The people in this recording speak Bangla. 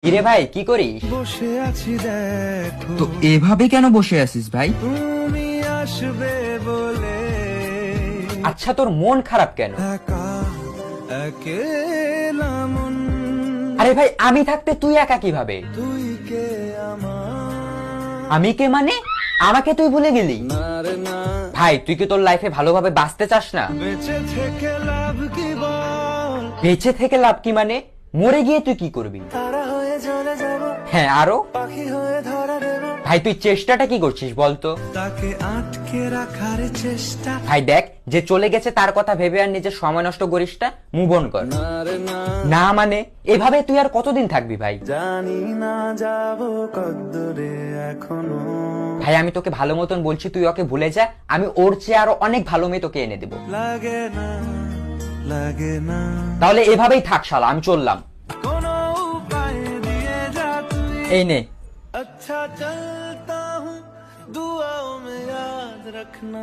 কিরে ভাই কি করিস? বসে আছি দেখো তো এভাবে কেন বসে আছিস ভাই? তুমি আসবে বলে আচ্ছা তোর মন খারাপ কেন? একা একেলা মন আরে ভাই আমি থাকতে তুই একা কিভাবে? তুই কে আমার আমি কে মানে? আমাকে তুই ভুলে গেলি? না রে না ভাই তুই কি তোর লাইফে ভালোভাবে বাঁচতে চাস না? বেঁচে থেকে লাভ কি বল বেঁচে থেকে লাভ কি মানে? মরে গিয়ে তুই কি করবি? তারা হয়ে চলে যাব হ্যাঁ আরো? পাখি হয়ে ধরা দেব ভাই তুই চেষ্টাটা কি করছিস বলতো? তাকে আটকে রাখার চেষ্টা ভাই দেখ যে চলে গেছে তার কথা ভেবে আর নিজের সময় নষ্ট করিস না, মুভ অন কর। না রে না না মানে এভাবে তুই আর কতদিন থাকবি ভাই? জানি না যাব কদ্দুরে এখনো ভাই আমি তোকে ভালো মতন বলছি তুই ওকে ভুলে যা, আমি ওর চেয়ে আরো অনেক ভালো মেয়ে তোকে এনে দেবো। লাগে না লাগে না তাহলে এভাবেই থাক শালা, আমি চললাম। কোনো উপায় দিয়ে যা তুই এই নে। अच्छा चलता हूँ दुआओं में याद रखना।